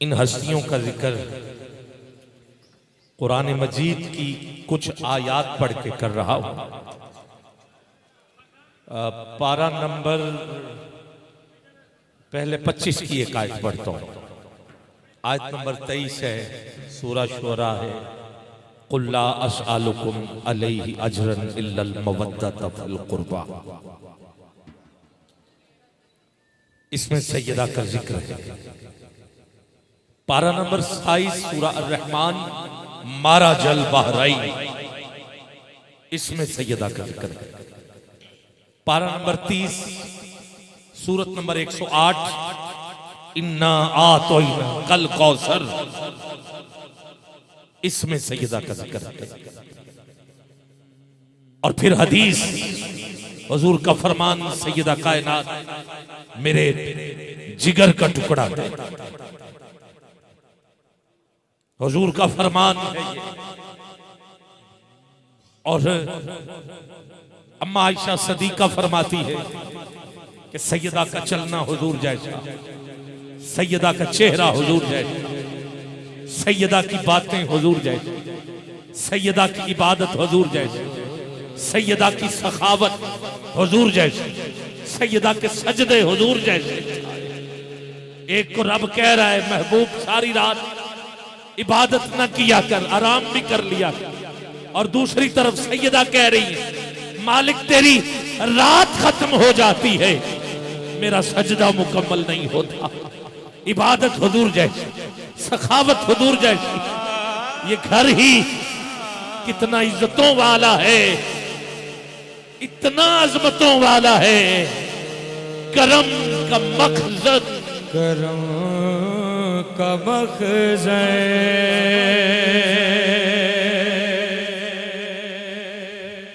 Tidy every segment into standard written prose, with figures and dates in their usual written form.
इन हस्तियों का जिक्र कुरान मजीद की कुछ आयात पढ़ के कर रहा हूं। पारा नंबर पहले 25 की एक आयत पढ़ता हूं। आयत नंबर 23 है, सूरा शुरा है। कुल्ला अस्अलुकुम अलैहि अजरन इल्लल मवद्दत फिल कुर्बा। इसमें सैयदा का जिक्र है। पारा नंबर 27 सूरा अर्रहमान मारा जल बहराई, इसमें सैयदा का जिक्र है। पारा नंबर 30 सूरत नंबर 108 इन्ना आतोइना कल कौसर, इसमें सैयदा का जिक्र है। और फिर हदीस हुजूर का फरमान, सैयदा कायनात मेरे जिगर का टुकड़ा है। हुजूर का फरमान है ये। और अम्मा आयशा सदीका फरमाती है कि सैयदा का चलना हुजूर जैसा, सैयदा का चेहरा हुजूर जैसा, सैयदा की बातें हुजूर जैसी, सैयदा की इबादत हुजूर जैसी, सैयदा की सखावत हुजूर जैसी, सैयदा के सजदे हुजूर जैसे। एक को रब कह रहा है महबूब सारी रात इबादत न किया कर, आराम भी कर लिया कर। और दूसरी तरफ सैयदा कह रही है मालिक तेरी रात खत्म हो जाती है, मेरा सजदा मुकम्मल नहीं होता। इबादत हुजूर जैसी, सखावत हुजूर जैसी। ये घर ही कितना इज्जतों वाला है, इतना अजमतों वाला है। करम का मखज़न, करम का मखज़न,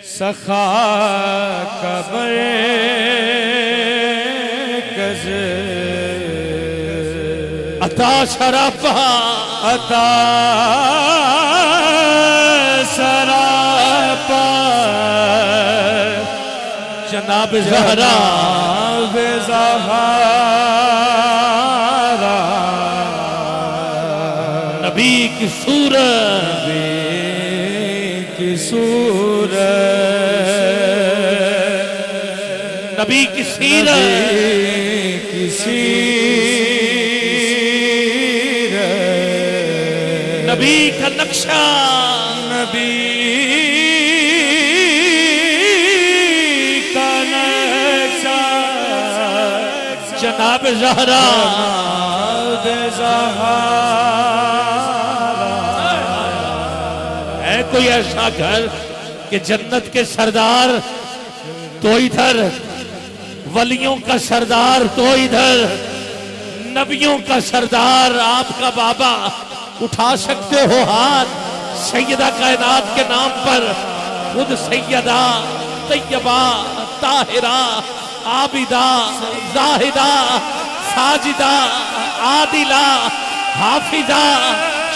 सखा का मरकज़, अता शराफा अता सरापा, जनाब ज़हरा ज़हरा, नबी की सूरत, की सूरत, नबी की सीरत, की सीरत, नबी का नक्शा, नबी का नक्शा, जनाब ज़हरा है। कोई ऐसा घर कि जन्नत के सरदार तो इधर, वलियों का सरदार तो इधर, नबियों का सरदार आपका बाबा। उठा सकते हो हाथ सैयदा कायनात के नाम पर। खुद सैयदा तैयबा ताहिरा आबिदा जाहिदा साजिदा आदिला हाफिजा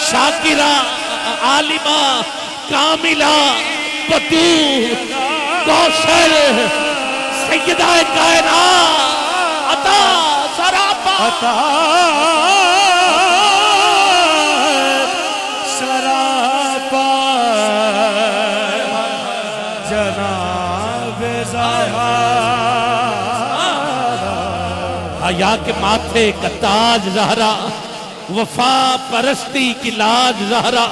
शाकिरा आलिमा कामिला बतूल कौशल सैयदा कायनात अता सरापा, अता सरापा, जनाब ज़हरा, हया के माथे का ताज ज़हरा, वफा परस्ती की लाज ज़हरा।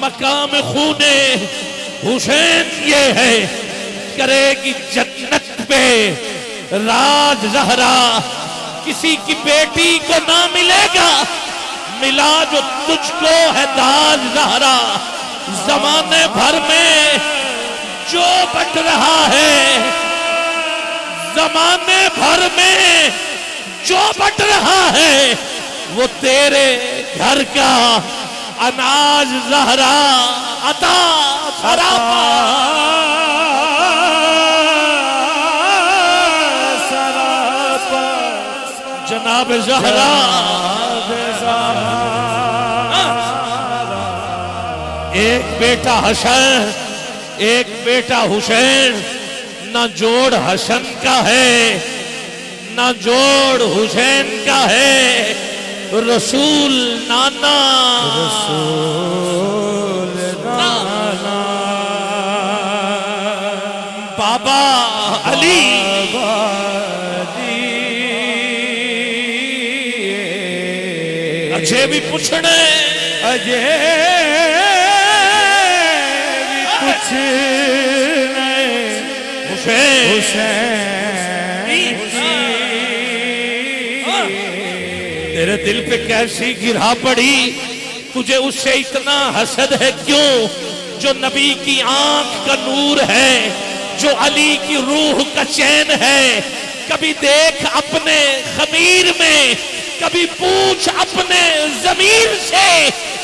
मकाम खूने हुसैन ये है, करेगी जन्नत पे राज ज़हरा। किसी की बेटी को ना मिलेगा मिला जो तुझको है दाज ज़हरा। जमाने भर में जो बट रहा है, जमाने भर में जो बट रहा है, वो तेरे घर का अनाज ज़हरा। अता सरापा सरापा, जनाब ज़हरा। एक बेटा हसन, एक बेटा हुसैन, न जोड़ हसन का है न जोड़ हुसैन का है। रसूल नाना रसूल नाना बाबा अली अजय भी पूछने अजय भी कुछ नहीं हुसैन तेरे दिल पे कैसी गिरा पड़ी, तुझे उससे इतना हसद है क्यों? जो नबी की आंख का नूर है, जो अली की रूह का चैन है। कभी देख अपने खमीर में, कभी पूछ अपने जमीर से,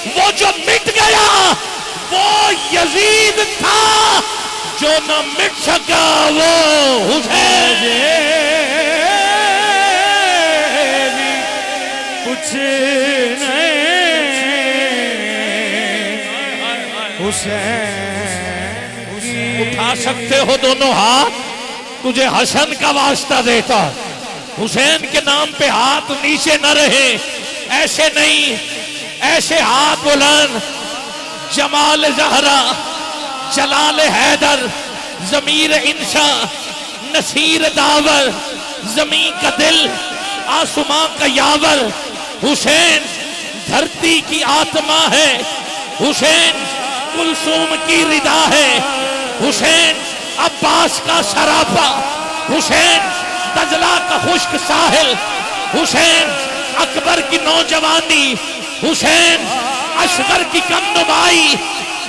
वो जो मिट गया वो यजीद था, जो न मिट सका वो हुसैन। कुछ नहीं हुसैन उठा सकते हो दोनों हाथ, तुझे हसन का वास्ता देता। हुसैन के नाम पे हाथ नीचे न रहे, ऐसे नहीं, ऐसे हाथ बुलंद। जमाल जहरा, जलाल हैदर, जमीर इंशा, नसीर दावर, जमी का दिल, आसमां का यावर। हुसैन धरती की आत्मा है, हुसैन कुलसूम की रिदा है, हुसैन अब्बास का सराफा, हुसैन दजला का खुश्क साहिल, हुसैन अकबर की नौजवानी, हुसैन असगर की कमनुमाई,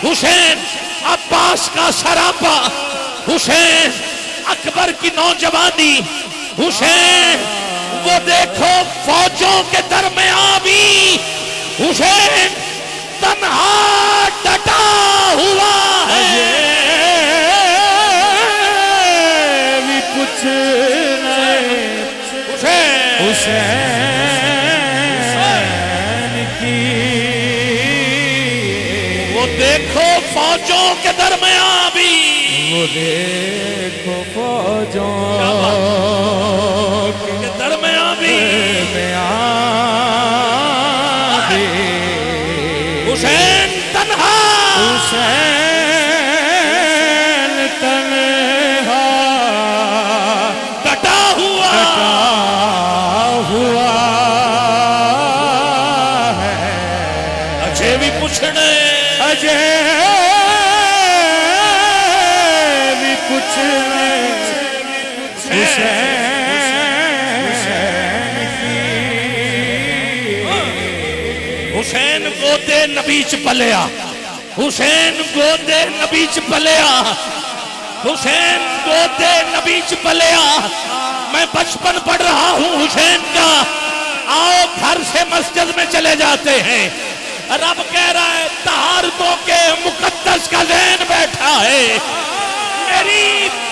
हुसैन अब्बास का सराफा, हुसैन अकबर की नौजवानी, हुसैन वो देखो फौजों के दरमियां भी हुसैन तन्हा डटा हुआ है। भी कुछ नहीं हुसैन की, वो देखो फौजों के दरमियां भी, वो देखो फौजों के दरमियां भी हुसैन तन्हा, हुसैन तन्हा डटा हुआ है। अजय भी पूछने, अजय भी कुछ नहीं हुसैन गोदे नबी च पलिया, हुसैन गोदे नबी च पलिया, हुसैन गोदे नबी च पलिया। मैं बचपन पढ़ रहा हूँ हुसैन का। आओ घर से मस्जिद में चले जाते हैं, रब कह रहा है तहारतों के मुकद्दस का ज़ैन बैठा है। मेरी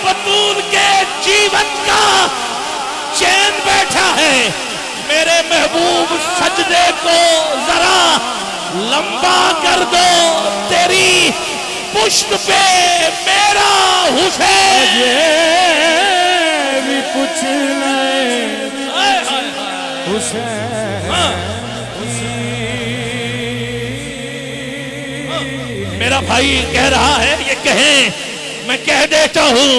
बतूल के जीवन का चैन बैठा है। मेरे महबूब सजदे को जरा लंबा कर दो, तेरी पुश्त पे मेरा हुसैन। भी कुछ नहीं हुसैन। मेरा भाई कह रहा है, ये कहें मैं कह देता हूँ।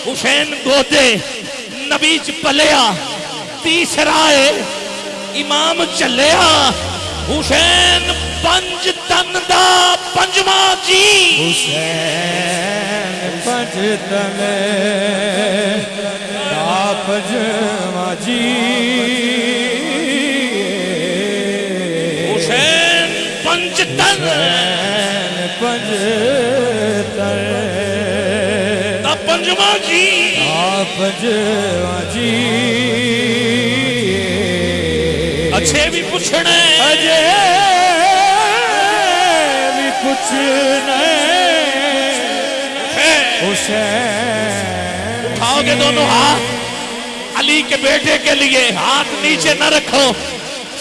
हुसैन गोदे नबी च पलिया, तीसरा है इमाम चलिया। हुसैन पंज तन दा पंजवा जी, हुसैन पंज तन दा पंजवा जी, हुसैन पंज तन पंज तन दा पंजवा जी, पंजवा जी। अच्छे भी पूछने, अजय भी कुछ नहीं हुसैन। उठाओगे दोनों हाथ अली के बेटे के लिए, हाथ नीचे न रखो।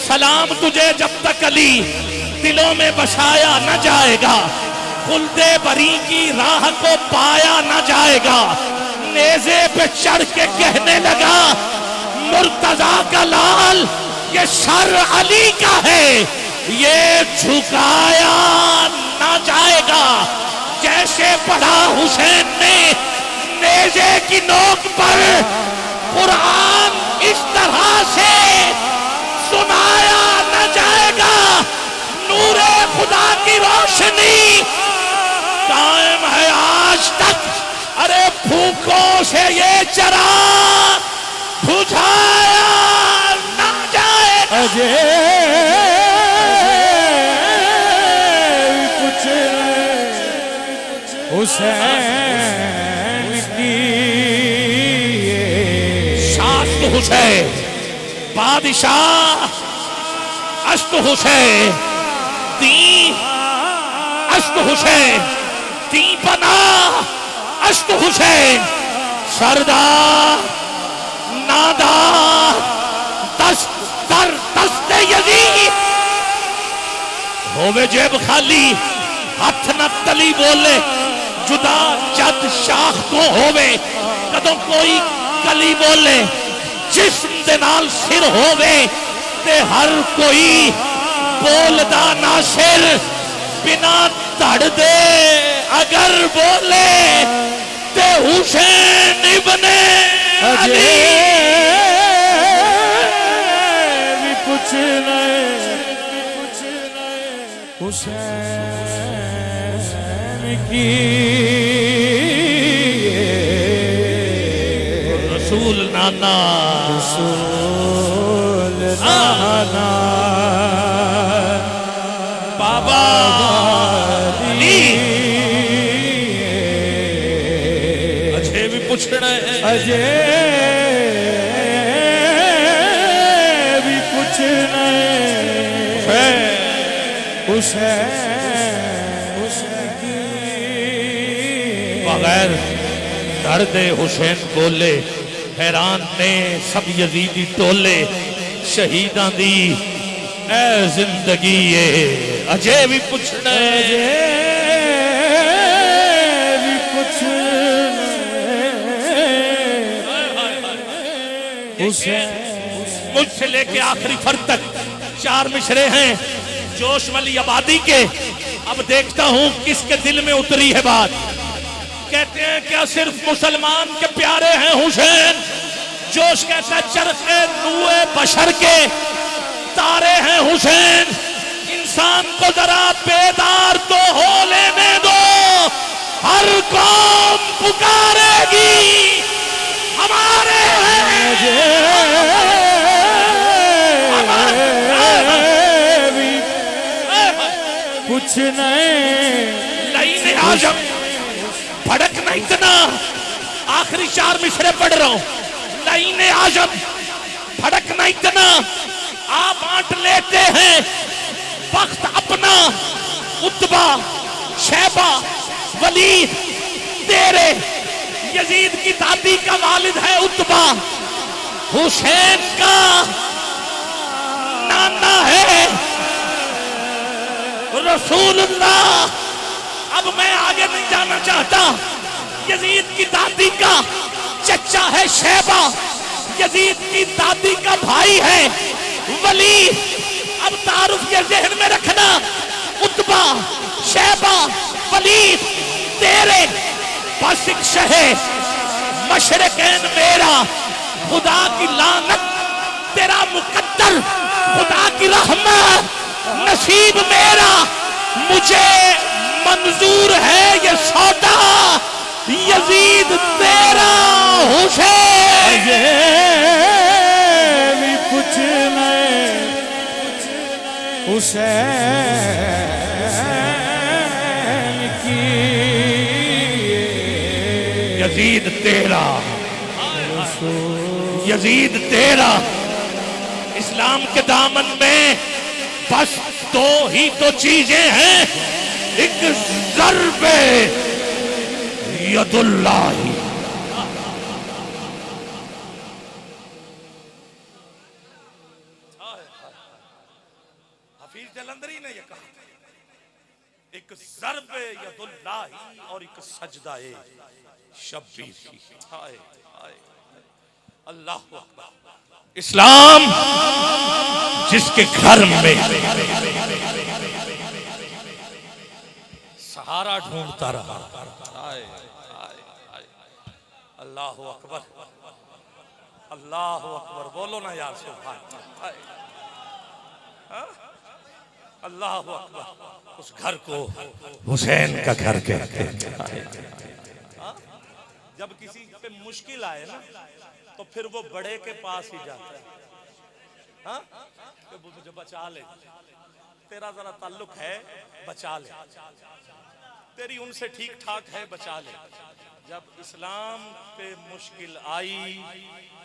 सलाम तुझे जब तक अली दिलों में बसाया न जाएगा, खुल्दे बरी की राह को पाया न जाएगा। नेज़े पे चढ़ के कहने लगा मुर्तजा का लाल, ये सर अली का है, ये झुकाया ना जाएगा। जैसे पढ़ा हुसैन ने नेज़े की नोक पर कुरान, इस तरह से सुनाया न जाएगा। नूरे खुदा की रोशनी कायम है आज तक। अरे फूकों से ये चरा बुझाया न जाएगा। अजय कुछ हुसैन की शास्त हुसैन बादशाह, अस्त हुसैन दी, अस्त हुसैन दी बना, अस्त हुसैन सरदार नादा दस दर दस्ते यजीद। होवे जेब खाली हथ न तली बोले, जुदा जद शाख तो होवे कदों कोई कली बोले। जिस्म दे नाल सिर होवे ते हर कोई बोलदा ना सिर, बिना धड़ दे अगर बोले ते हुसैन इब्ने अली। भी कुछ नहीं हुसैन की। रसूल नाना, रसूल नाना बाबा अली। अजय भी पूछ रहे हैं, अजय भी कुछ नहीं हुसैन की। बगैर दर्द हुसैन बोले हैरान ने सब यजीदी टोले। शहीदां दी ए जिंदगी है। अजय भी पूछना अजय भी कुछ मुझसे लेके आखिरी फर्द तक 4 मिसरे हैं जोश वाली आबादी के। अब देखता हूं किसके दिल में उतरी है बात। कहते हैं क्या सिर्फ मुसलमान के प्यारे हैं हुसैन? जोश कहता चरखे नूए बशर के तारे हैं हुसैन। इंसान को जरा बेदार तो हो लेने दो, हर कौम पुकारेगी हमारे कुछ नहीं आजम भड़कना इतना। आखिरी 4 मिसरे पढ़ रहा हूं। लाइन आजम भड़कना इतना, आप बांट लेते हैं वक्त अपना। उत्बा, शैबा, वलीद तेरे यजीद की दादी का वालिद है उत्बा, हुसैन का नाना है रसूलुल्लाह। अब मैं आगे नहीं जाना चाहता। यजीद की दादी का चचा है शैबा, यजीद की दादी का भाई है वली। अब तारुफ के जहन में रखना, उत्बा, शैबा, वली तेरे बस एक शहे मशरकैन मेरा। खुदा की लानत तेरा मुकद्दर, खुदा की रहमत नसीब मेरा। मुझे मंजूर है ये सौदा, यजीद तेरा हुसैन। भी कुछ नहीं हुसैन की। यजीद तेरा, यजीद तेरा। इस्लाम के दामन में बस 2 ही तो चीजें हैं, एक ज़र्बे यदुल्लाही। हफीज जलंधरी ने यह कहा, एक ज़र्बे यदुल्लाही और एक सजदा शब्बीर। हाय हाय अल्लाह अकबर। इस्लाम जिसके घर में सहारा ढूंढता रहा। अल्लाह अकबर, अल्लाह अकबर, बोलो ना यार सुभान अल्लाह अकबर। उस घर को हुसैन का घर कहते हैं। जब किसी पे मुश्किल आए ना तो फिर वो बड़े के पास ही जाता है। हाँ, तो मुझे बचा ले, तेरा जरा ताल्लुक है, बचा ले, तेरी उनसे ठीक ठाक है, बचा ले। जब इस्लाम पे मुश्किल आई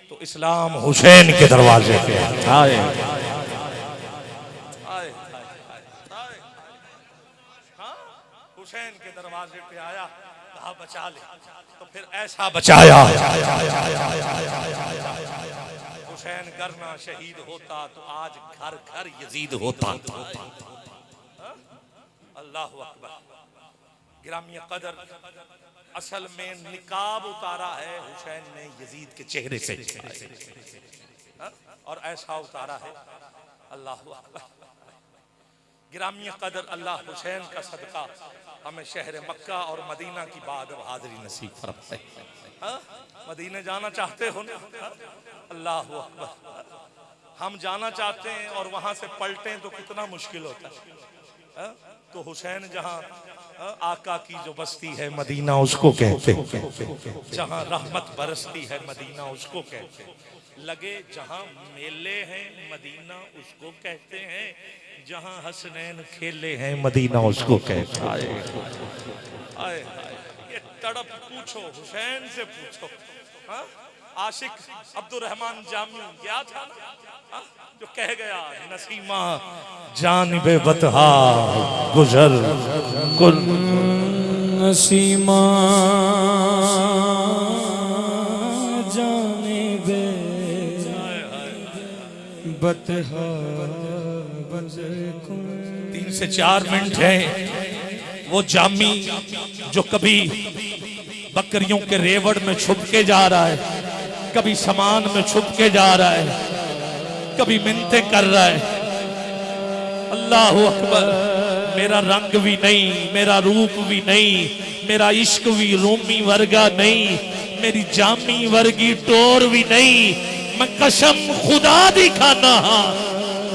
तो इस्लाम हुसैन के दरवाजे पे आए। हुसैन के दरवाजे पे आया, कहा बचा ले, तो फिर ऐसा बचाया। हुसैन करना शहीद होता तो आज घर घर यजीद होता। अल्लाह अकबर। गिरामी कदर, असल में निकाब उतारा है हुसैन ने यजीद के चेहरे से, और ऐसा उतारा है। अल्लाह अकबर। गिरामी कदर, अल्लाह हुसैन का सदका हमें शहर मक्का और मदीना की बाद हाजिरी नसीब फरमाए। मदीने जाना चाहते हो ना? अल्लाह अकबर। हम जाना चाहते हैं और वहां से पलटें तो कितना मुश्किल होता है। तो हुसैन जहां आका की जो बस्ती है मदीना उसको कहते, जहां रहमत बरसती है मदीना उसको कहते, लगे जहां मेले हैं मदीना उसको कहते हैं, जहां हसनैन खेले हैं मदीना उसको कहते हैं। ये तड़प पूछो, हुसैन से पूछो। हाँ? आशिक अब्दुर्रहमान जामी क्या था ना, जो कह गया नसीमा जानिबे बतहा गुजर कुल, नसीमा जानिबे बतहा 3 से 4 मिनट है। वो जामी जो कभी बकरियों के रेवड़ में छुप के जा रहा है, कभी सामान में छुप के जा रहा है, कभी मिन्नतें कर रहा है। अल्लाह अकबर। मेरा रंग भी नहीं, मेरा रूप भी नहीं, मेरा इश्क भी रूमी वर्गा नहीं, मेरी जामी वर्गी टोर भी नहीं, मैं कसम खुदा दी खाना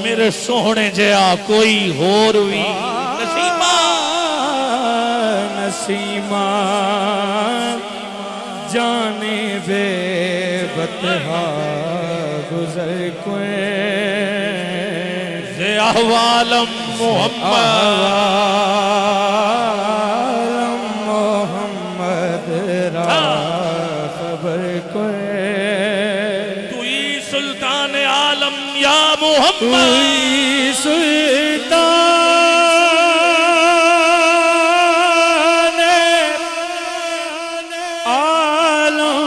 मेरे सोहने जया कोई होर भी। नसीमा नसीमा जाने बे बतहा गुजर कोए अहवालम मोहम्मद रा खबर कोए तू ही सुल्तान आलम या मोहम्मद, सुल्तान आलम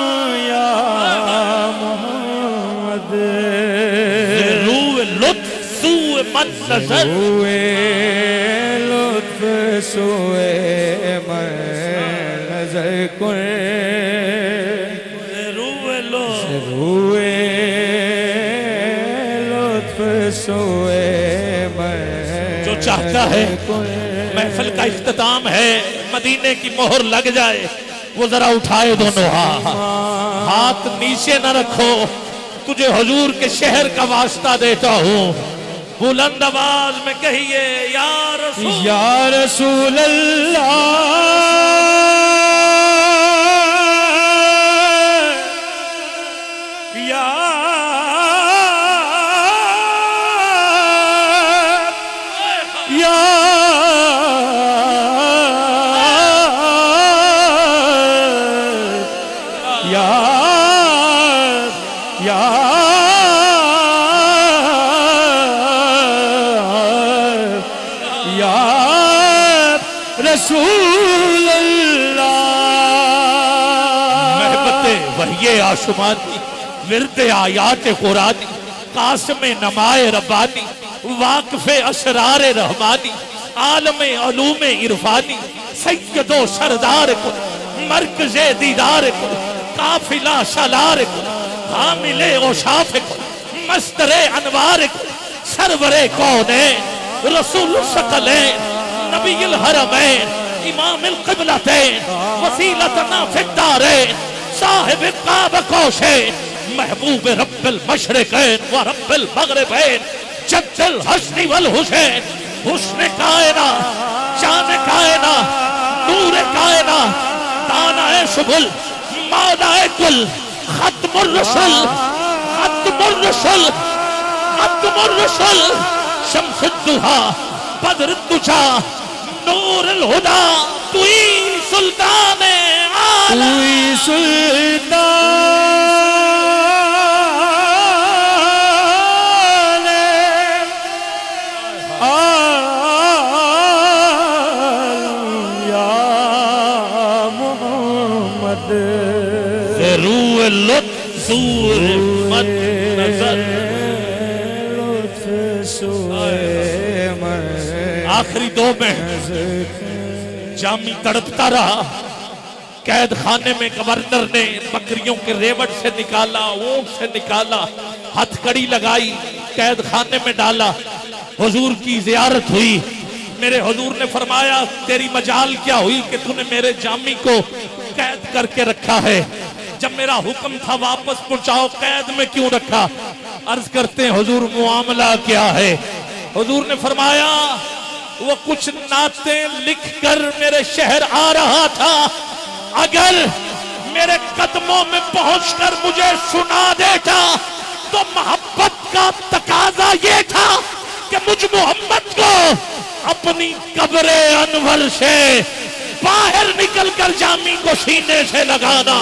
या मोहम्मद, रूए लुत्फ सूए मन नजर, हुए लुत्फ सोए मन नजर कोए रूए लो हुए लुत्फ सोए मन। जो चाहता है महफिल का इख्तिताम है, मदीने की मोहर लग जाए, वो जरा उठाए दोनों हाथ नीचे न रखो। तुझे हुजूर के शहर का वास्ता देता हूँ, बुलंद आवाज में कहिए या रसूल अल्लाह, या रसूल अल्लाह। महबते वहिये आसमानी, विरद आयात कुरानी, कासम नमाए रब्बानी, वाकफे असरार रहमानी, आलमे अलूमे इरफानी, सैयदो सरदार कुल, मरकज़े दीदार कुल, काफिला सलार कुल, हामिले ओ शाफिक मस्तरे अनवारिक सरवरे कौने रसूल सकले नबील हरमैन इमामिल क़िबलतैन वसीलतना फिद्दारैन साहिब काब कौशे महबूब रब्बिल मशरिकैन व रब्बिल मगरिबैन जद्दुल हस्नी वल हुसैन हुस्न कायना शान कायना नूर कायना दानाए सुबुल मादाए कुल खत्मुर रसूल खत्मुर रसूल खत्मुर रसूल शम्सुद्दुहा बद्रुद्दुजा नूरुल हुदा तुई सुल्तान आला तुई सुल्तान आलम या मोहम्मद ज़रूर लुत्फ़ सूर मत नज़र लुत्फ़ सोए मैं आखिरी दो में जामी तड़पता रहा। कैद खाने में गवर्नर ने बकरियों के रेवट से निकाला, ऊंट से निकाला, हथकड़ी लगाई, कैद खाने में डाला। हुजूर की जियारत हुई। मेरे हुजूर ने फरमाया तेरी मजाल क्या हुई कि तूने मेरे जामी को कैद करके रखा है, जब मेरा हुक्म था वापस पहुंचाओ, कैद में क्यों रखा? अर्ज करते हैं हुजूर मुआमला क्या है? हुजूर ने फरमाया वो कुछ नाते लिख कर मेरे शहर आ रहा था, अगर मेरे कदमों में पहुंचकर मुझे सुना देता तो मोहब्बत का तकाजा ये था कि मुझ मोहम्मद को अपनी कब्रे अनवर से बाहर निकलकर जामी को सीने से लगाना।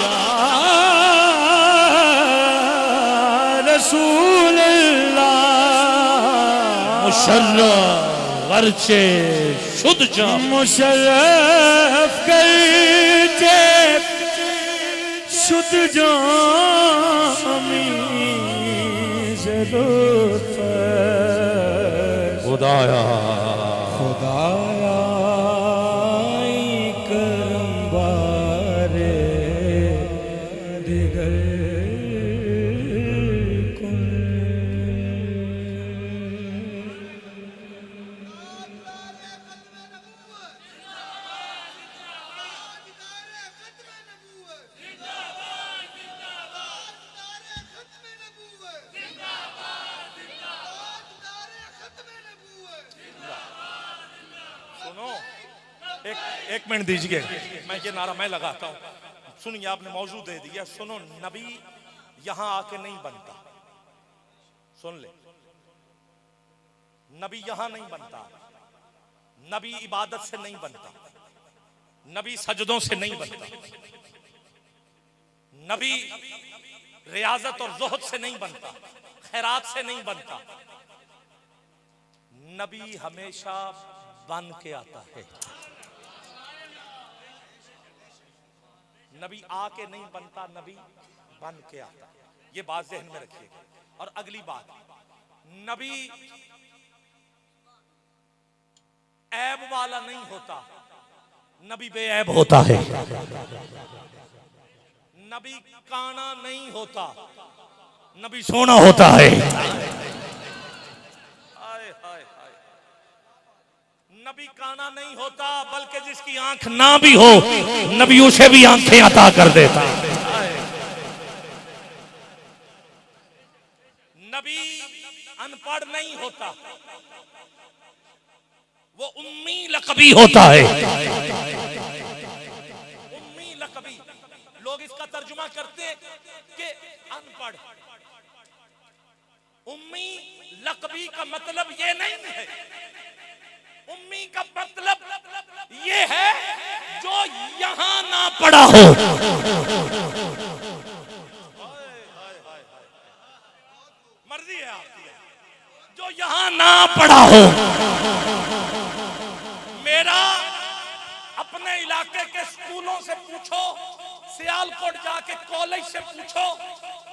रसूल अल्लाह मुशर्रफ गर्चे शुद्ध जा मुशर्रफ करके शुद्ध जामी ज़रूरत खुदाया खुदाया करम बारे दिगर कुन सुनो, एक मिनट दीजिए, मैं ये नारा मैं लगाता हूँ। सुनिए, आपने मौजू दे दिया। सुनो, नबी यहां आके नहीं बनता। सुन ले, नबी यहां नहीं बनता, नबी इबादत से नहीं बनता, नबी सजदों से नहीं बनता, नबी रियाजत और ज़ुहद से नहीं बनता, खैरात से नहीं बनता। नबी हमेशा बन के आता है। नबी आके नहीं बनता, नबी बन के आता है। ये बात ज़हन में रखिएगा। और अगली बात, नबी ऐब वाला नहीं होता, नबी बेऐब होता है। नबी काना नहीं होता, नबी सोना होता है। नबी काना नहीं होता, बल्कि जिसकी आंख ना भी हो नबी उसे भी आंखें अता कर देता। नबी अनपढ़ नहीं होता, वो उम्मी लक़बी होता है। उम्मी लक़बी, लोग इसका तर्जुमा करते कि अनपढ़। उम्मी लक़बी का मतलब ये नहीं है, उम्मी का मतलब ये है जो यहां ना पड़ा हो। मर्जी है आपकी, जो यहां ना पड़ा हो। मेरा अपने इलाके के स्कूलों से पूछो, सियालकोट जाके कॉलेज से पूछो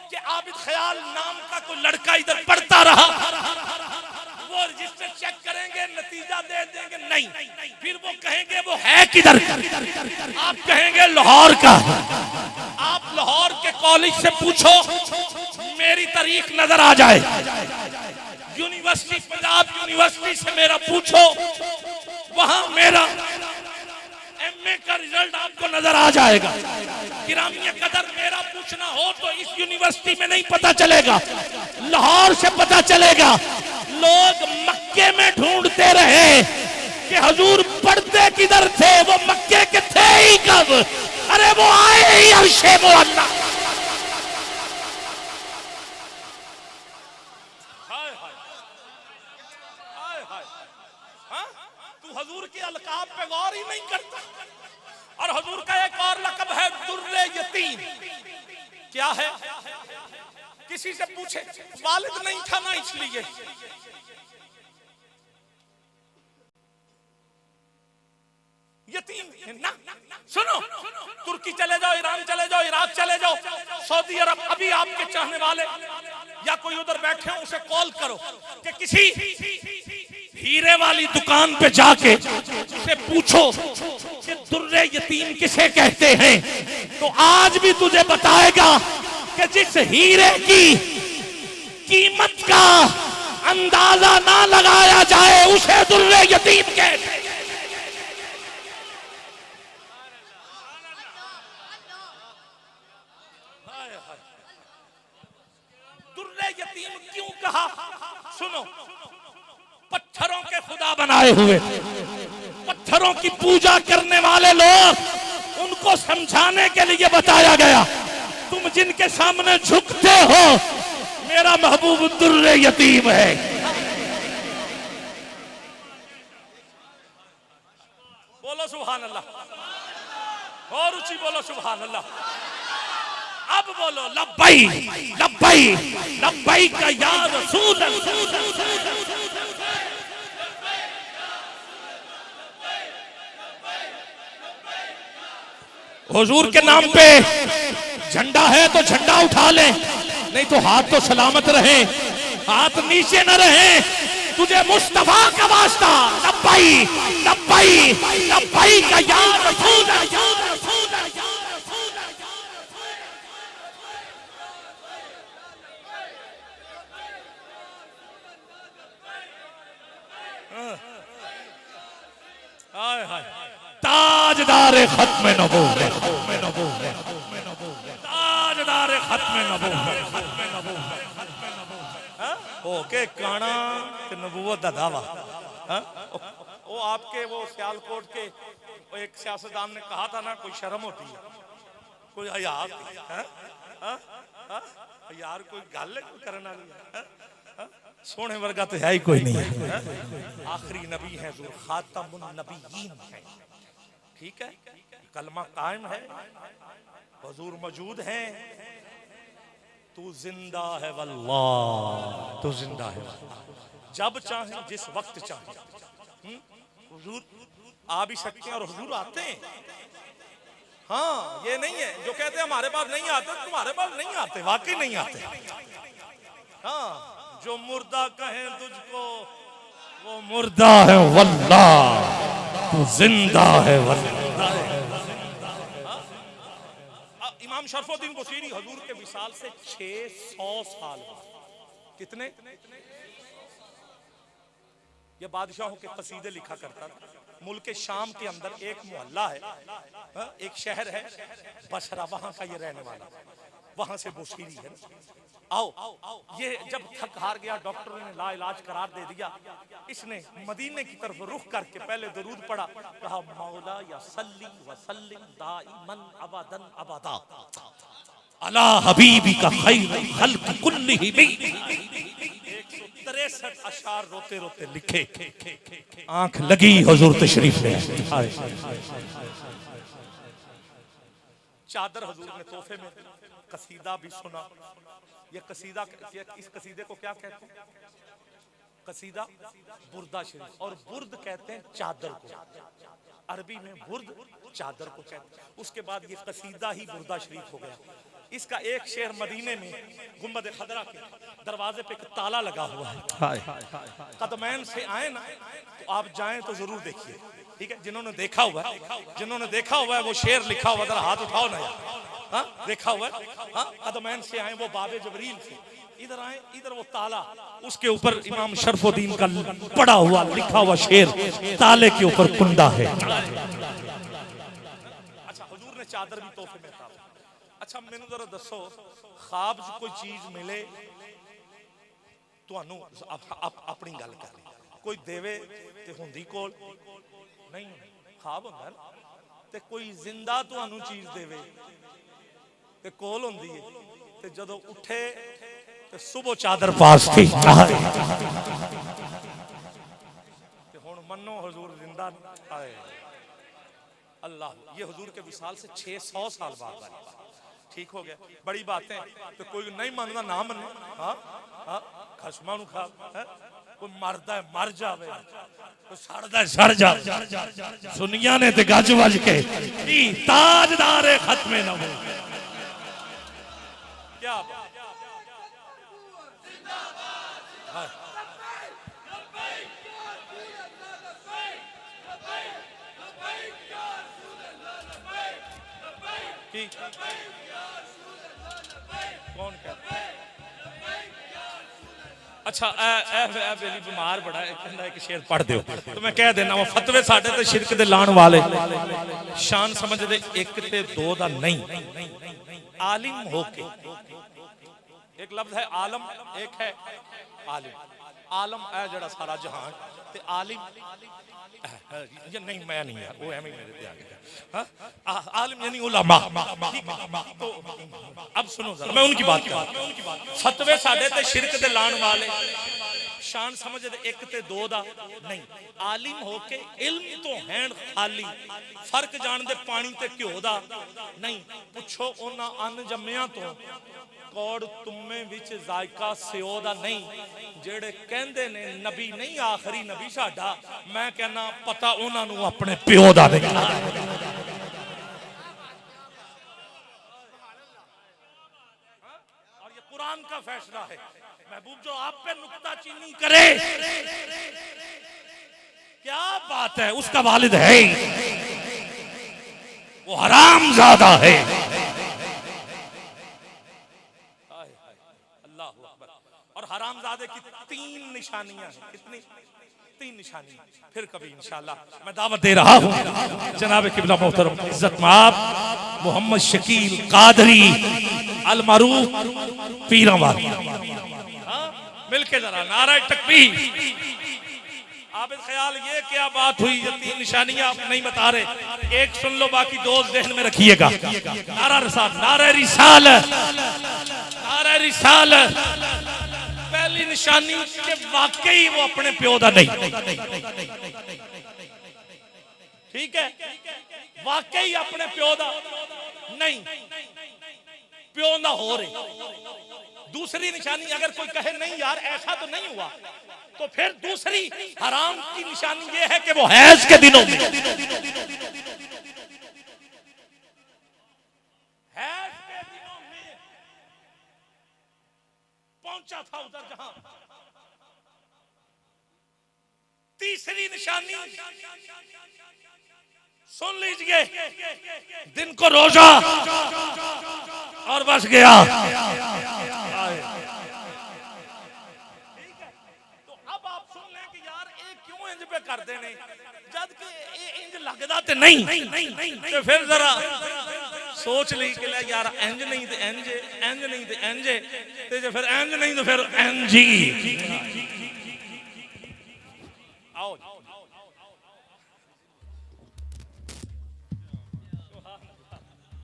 कि आबिद ख्याल नाम का कोई लड़का इधर पढ़ता रहा, वो रजिस्टर चेक करेंगे, नतीजा दे देंगे नहीं, फिर वो कहेंगे वो है किधर, आप कहेंगे लाहौर का। आप लाहौर के कॉलेज से पूछो मेरी तारीख नजर आ जाए, यूनिवर्सिटी पंजाब यूनिवर्सिटी से मेरा पूछो, वहां मेरा एमए का रिजल्ट आपको नजर आ जाएगा। गिरामी कदर मेरा पूछना हो तो इस यूनिवर्सिटी में नहीं पता चलेगा, लाहौर से पता चलेगा। लोग मक्के में ढूंढते रहे कि हुजूर पढ़ते किधर थे, वो मक्के के थे ही कब? अरे वो आए ही अर्शे मुअल्ला। तू हुजूर के अलकाब पे गौर ही नहीं करता। और हुजूर का एक और लक़ब है दुर्रे यतीम। क्या है? किसी से पूछे, वालिद नहीं था ना इसलिए। यतीम ना, सुनो, तुर्की चले जाओ, ईरान चले जाओ, इराक चले जाओ, सऊदी अरब, अभी आपके चाहने वाले या कोई उधर बैठे हो उसे कॉल करो कि किसी हीरे वाली दुकान पे जाके उसे पूछो कि दुर्रे यतीम किसे कहते हैं, तो आज भी तुझे बताएगा कि जिस हीरे की कीमत का अंदाजा ना लगाया जाए उसे दुर्रे यतीम कहते हैं। दुर्रे यतीम क्यों कहा? सुनो, पत्थरों के खुदा बनाए हुए, पत्थरों की पूजा करने वाले लोग, उनको समझाने के लिए बताया गया, तुम जिनके सामने झुकते हो मेरा महबूब दुर्रे यतीम है। बोलो सुभान अल्लाह, और ऊंची बोलो सुभान अल्लाह। अब बोलो लब्बई लब्बई लब्बई का या रसूल अल्लाह। हुजूर के नाम पे झंडा है तो झंडा उठा ले, नहीं तो हाथ तो सलामत रहे, हाथ नीचे न रहे। तुझे मुस्तफा का वास्ता, लब्बई लब्बई लब्बई का या रसूल अल्लाह। ताजदारे खत्म नबूवत, ताजदारे खत्म नबूवत, ओके काना के नबूवत दा दावा। वो आपके वो सियालकोट के एक सियासतदान ने कहा था ना, कोई शर्म होती है, कोई हया यार, कोई गल करना नहीं, सोने वर्गा तो है ही कोई नहीं है। आखिरी नबी है, जो खातमुन नबीयीन है, ठीक है, कलमा कायम है, हुजूर मौजूद है, तू जिंदा है वल्लाह, तू जिंदा है, जब चाहे जिस वक्त चाहे हुजूर आ भी सकते हैं और हुजूर आते हैं। हाँ, ये नहीं है जो कहते हैं हमारे पास नहीं आते, तुम्हारे पास नहीं आते, वाकई नहीं आते। हाँ, जो मुर्दा कहे तुझको वो मुर्दा है वल्लाह, तू जिंदा है वल्लाह। इमाम शरफुद्दीन बुसीरी हुजूर के विसाल से 600 साल बाद, कितने? ये बादशाहों के कसीदे लिखा करता था। मुल्क शाम के अंदर एक मोहल्ला है, एक शहर है बसरा, वहां का ये रहने वाला, वहां से बुसीरी है। आओ, ये जब थक हार गया, डॉक्टरों ने ला इलाज करार दे दिया, इसने मदीने की तरफ रुख करके पहले दरूद पढ़ा, कहा मौला या सल्ली व सल्लिम दाइमन अबदन अबदा अला हबीबी का खैर खल्क कुल्लिहिम। 163 अशार रोते रोते लिखे, आंख लगी हुजूर तशरीफ ले। चादर हुजूर ने तोहफे में, कसीदा भी सुना। ये कसीदा, इस कसीदे को क्या कहते हैं? कसीदा बुर्दा शरीफ, और बुर्द कहते हैं चादर को, अरबी में बुर्द चादर को कहते हैं। उसके बाद ये कसीदा ही बुर्दा शरीफ हो गया। इसका एक शेर मदीने में गुंबद खदरा के दरवाजे पे एक ताला लगा हुआ है, कदमैन से आए ना तो आप जाएं तो जरूर देखिए, ठीक है? जिन्होंने देखा हुआ है वो शेर लिखा हुआ, जरा हाथ उठाओ ना यार। हाँ देखा हुआ है, हाँ अदमैन से आए वो बाबे जबरील से, इधर आए, इधर वो ताला, उसके ऊपर इमाम शरफुद्दीन का पड़ा हुआ लिखा हुआ शेर, ताले के ऊपर कुंडा है। अच्छा हुजूर ने चादर भी तोहफे में था। अच्छा मैनू जरा दसो, ख्वाब च कोई चीज मिले ਤੁਹਾਨੂੰ ਆਪਣੀ ਗੱਲ ਕਰ ਲਈ, ਕੋਈ ਦੇਵੇ ਤੇ ਹੁੰਦੀ ਕੋਲ ਨਹੀਂ, ख्वाब ਹੁੰਦਾ ਨਾ, ਤੇ ਕੋਈ ਜ਼ਿੰਦਾ ਤੁਹਾਨੂੰ ਚੀਜ਼ ਦੇਵੇ ਤੇ ਕੋਲ ਹੁੰਦੀ ਹੈ, ਤੇ ਜਦੋਂ ਉੱਠੇ ਤੇ ਸੁਬਹ ਚਾਦਰ ਪਾਸ थी। ਤੇ ਹੁਣ ਮੰਨੋ हुजूर जिंदा आए, अल्लाह ये हुजूर के विसाल से 600 साल बाद वाली बात, ठीक हो गया, बड़ी बात है। तो कोई नहीं मानता ना मने, हाँ हाँ खसमा नु खा, कोई मरदा है मर जावे, कोई सड़दा है सड़ जा, सुनिया ने ते गज वज के ताजदार खत्मे न हो, क्या कौन कहता? अच्छा बेली बीमार बड़ा है, कहता एक शेर पढ़ दो तो मैं कह देना, वो फतवे साडे ते शिरक दे लाण वाले, शान समझदे एक ते दो दा नहीं, आलिम होके, एक लफ्ज है आलम, एक है आलिम। आलम है जड़ा सारा जहान, ते आलिम ये नहीं, मैं नहीं यार, वो एम ही मेरे पे आ गया। हाँ आलिम यानी उलमा। तो अब सुनो जरा, मैं उनकी बात कर, फतवे साडे ते शिरक दे लाण वाले, शान समझ दे एक ते दो दा नहीं, आलिम होके इल्म तो हैं खाली, फर्क जान दे पानी ते घ्यो दा नहीं, पुछो उन्हां अन जम्मियां तो कौड़ तुम्मे विच जायका सिओ दा नहीं, जेड़े कहंदे ने नबी नहीं आखिरी नबी साडा, मैं कहना पता उन्हां नूं अपने प्यो दा नहीं। और ये कुरान का फैसला है, महबूब जो आप पे नुक्ताचीनी करे, क्या बात है, उसका वालिद है वो हरामजादा है। और हरामजादे की 3 निशानियां हैं, कितनी? 3 निशानियां, फिर कभी इंशाल्लाह मैं दावत दे रहा हूं जनाब किबला मोहतरम इज्जत माब मोहम्मद शकील कादरी अल मारूफ पीरावार, मिलके जरा नारा तकबीर। आबिद ख्याल ये क्या बात हुई, ये 3 निशानियां आप नहीं बता रहे, एक सुन लो बाकी 2 ज़हन में रखिएगा। नारा रिसालत, नारा रिसालत, नारा रिसालत। पहली निशानी के वाकई वो अपने प्यो दा नहीं, ठीक है, वाकई अपने प्यो दा नहीं, प्यो ना हो रहे। दूसरी निशानी अगर कोई कहे नहीं यार ऐसा तो नहीं हुआ, तो फिर दूसरी हराम की निशानी ये है कि वो हैज के दिनों में, हैज के दिनों में पहुंचा था उधर जहां। तीसरी निशानी सुन लीजिए, दिन को रोजा और बस गया। तो अब आप सुन लें कि यार ये क्यों इंज पे कर देने, जब कि ये इंज लगदा ते नहीं, तो फिर जरा सोच ली कि यार इंज नहीं तो इंज, इंज नहीं तो इंज, ते जो फिर इंज नहीं तो फिर इंज ही।